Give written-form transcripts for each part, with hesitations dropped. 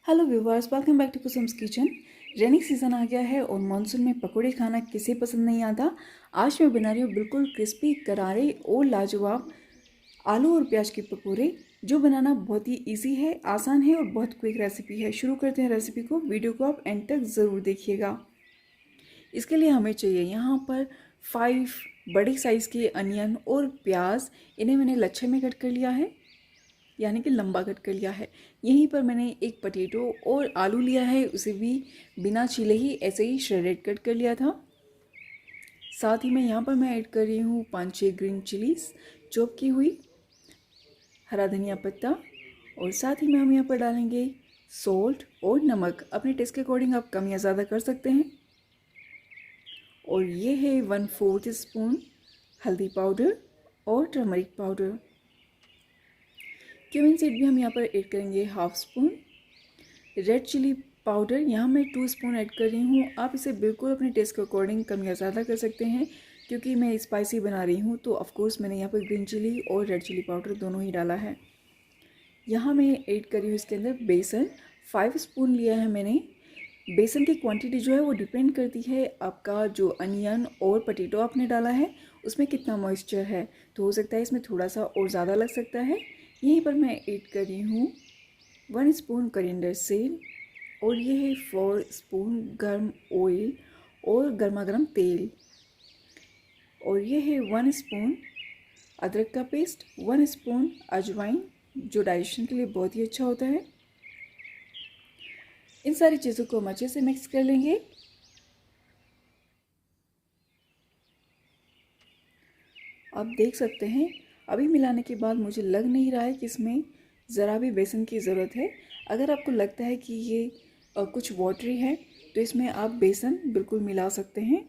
Hello viewers, welcome back to Kusum's kitchen. Rainy season आ गया है और मानसून में पकोड़े खाना किसे पसंद नहीं आता। आज मैं बना रही हूँ बिल्कुल क्रिस्पी, करारे और लाजवाब आलू और प्याज के पकोड़े, जो बनाना बहुत ही इजी है, आसान है और बहुत क्विक रेसिपी है। शुरू करते हैं रेसिपी को। वीडियो को आप एंड तक ज़रूर देखिएगा। इसके लिए हमें चाहिए यहाँ पर 5 बड़ी साइज़ के अनियन और प्याज। इन्हें मैंने लच्छे में कट कर लिया है, यानी कि लंबा कट कर लिया है। यहीं पर मैंने एक पोटैटो और आलू लिया है, उसे भी बिना छीले ही ऐसे ही श्रेडेड कट कर लिया था। साथ ही में यहाँ पर मैं ऐड कर रही हूँ 5-6 ग्रीन चिलीज चॉप की हुई, हरा धनिया पत्ता, और साथ ही में हम यहाँ पर डालेंगे सॉल्ट और नमक। अपने टेस्ट के अकॉर्डिंग आप कम या ज़्यादा कर सकते हैं। और ये है 1/4 स्पून हल्दी पाउडर और टर्मरिक पाउडर। क्यूमिन सीड भी हम यहाँ पर ऐड करेंगे 1/2 स्पून। रेड चिली पाउडर यहाँ मैं 2 स्पून ऐड कर रही हूँ। आप इसे बिल्कुल अपने टेस्ट के अकॉर्डिंग कम या ज़्यादा कर सकते हैं, क्योंकि मैं स्पाइसी बना रही हूँ तो ऑफकोर्स मैंने यहाँ पर ग्रीन चिली और रेड चिली पाउडर दोनों ही डाला है। यहाँ मैं ऐड कर रही हूँ इसके अंदर बेसन। 5 स्पून लिया है मैंने। बेसन की क्वांटिटी जो है वो डिपेंड करती है आपका जो अनियन और पोटैटो आपने डाला है उसमें कितना मॉइस्चर है, तो हो सकता है इसमें थोड़ा सा और ज़्यादा लग सकता है। यहीं पर मैं ऐड कर रही हूँ 1 स्पून कोरिएंडर सीड, और ये है 4 स्पून गर्म ऑयल और गर्मा गर्म तेल, और ये है 1 स्पून अदरक का पेस्ट, 1 स्पून अजवाइन जो डाइजेशन के लिए बहुत ही अच्छा होता है। इन सारी चीज़ों को हम अच्छे से मिक्स कर लेंगे। आप देख सकते हैं अभी मिलाने के बाद मुझे लग नहीं रहा है कि इसमें ज़रा भी बेसन की ज़रूरत है। अगर आपको लगता है कि ये कुछ वाटरी है तो इसमें आप बेसन बिल्कुल मिला सकते हैं।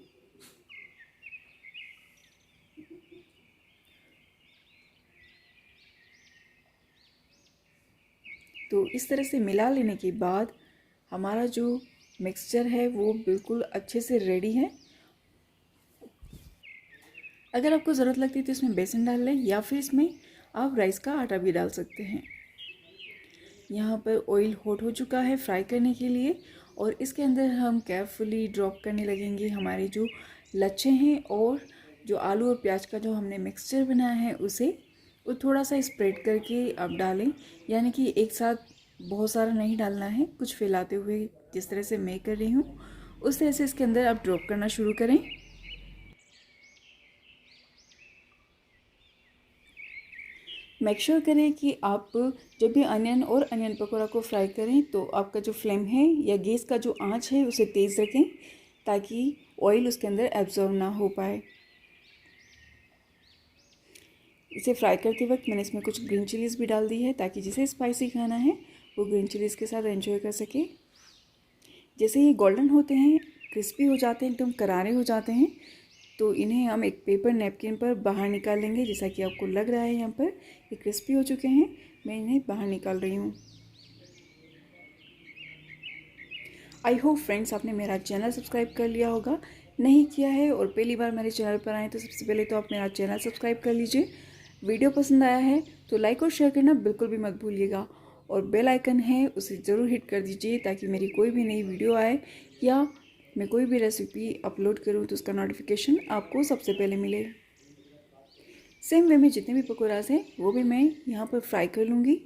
तो इस तरह से मिला लेने के बाद हमारा जो मिक्सचर है वो बिल्कुल अच्छे से रेडी है। अगर आपको ज़रूरत लगती है तो इसमें बेसन डाल लें, या फिर इसमें आप राइस का आटा भी डाल सकते हैं। यहाँ पर ऑयल हॉट हो चुका है फ्राई करने के लिए, और इसके अंदर हम केयरफुली ड्रॉप करने लगेंगे हमारे जो लच्छे हैं, और जो आलू और प्याज का जो हमने मिक्सचर बनाया है उसे वो थोड़ा सा स्प्रेड करके आप डालें, यानी कि एक साथ बहुत सारा नहीं डालना है, कुछ फैलाते हुए जिस तरह से मैं कर रही हूँ उस तरह से इसके अंदर आप ड्रॉप करना शुरू करें। मेक श्योर करें कि आप जब भी अनियन और अनियन पकौड़ा को फ्राई करें तो आपका जो फ्लेम है या गैस का जो आंच है उसे तेज़ रखें, ताकि ऑयल उसके अंदर एब्जॉर्ब ना हो पाए। इसे फ्राई करते वक्त मैंने इसमें कुछ ग्रीन चिलीज़ भी डाल दी है, ताकि जिसे स्पाइसी खाना है वो ग्रीन चिलीज़ के साथ एंजॉय कर सके। जैसे ये गोल्डन होते हैं, क्रिस्पी हो जाते हैं, एकदम करारे हो जाते हैं, तो इन्हें हम एक पेपर नैपकिन पर बाहर निकाल लेंगे। जैसा कि आपको लग रहा है यहाँ पर ये क्रिस्पी हो चुके हैं, मैं इन्हें बाहर निकाल रही हूँ। आई होप फ्रेंड्स आपने मेरा चैनल सब्सक्राइब कर लिया होगा। नहीं किया है और पहली बार मेरे चैनल पर आए तो सबसे पहले तो आप मेरा चैनल सब्सक्राइब कर लीजिए। वीडियो पसंद आया है तो लाइक और शेयर करना बिल्कुल भी मत भूलिएगा, और बेल आइकन है उसे ज़रूर हिट कर दीजिए, ताकि मेरी कोई भी नई वीडियो आए या मैं कोई भी रेसिपी अपलोड करूँ तो उसका नोटिफिकेशन आपको सबसे पहले मिले। सेम वे में जितने भी पकौड़ास हैं वो भी मैं यहाँ पर फ्राई कर लूँगी।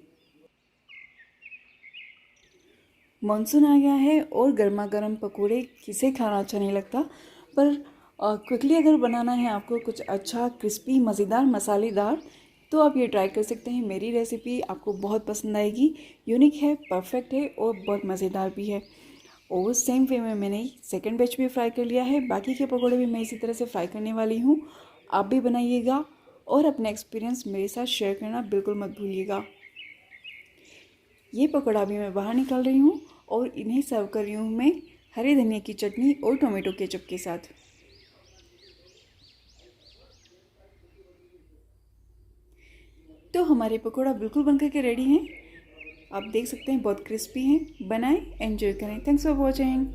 मानसून आ गया है और गर्मा गर्म पकोड़े किसे खाना अच्छा नहीं लगता, पर क्विकली अगर बनाना है आपको कुछ अच्छा क्रिस्पी मज़ेदार मसालेदार, तो आप ये ट्राई कर सकते हैं। मेरी रेसिपी आपको बहुत पसंद आएगी। यूनिक है, परफेक्ट है और बहुत मज़ेदार भी है। और सेम वे में मैंने सेकंड बैच भी फ्राई कर लिया है। बाकी के पकौड़े भी मैं इसी तरह से फ्राई करने वाली हूँ। आप भी बनाइएगा और अपना एक्सपीरियंस मेरे साथ शेयर करना बिल्कुल मत भूलिएगा। ये पकौड़ा भी मैं बाहर निकाल रही हूँ और इन्हें सर्व कर रही हूँ मैं हरे धनिया की चटनी और टोमेटो केचप के साथ। तो हमारे पकौड़ा बिल्कुल बनकर के रेडी हैं। आप देख सकते हैं बहुत क्रिस्पी हैं। बनाएं, एंजॉय करें। Thanks for watching.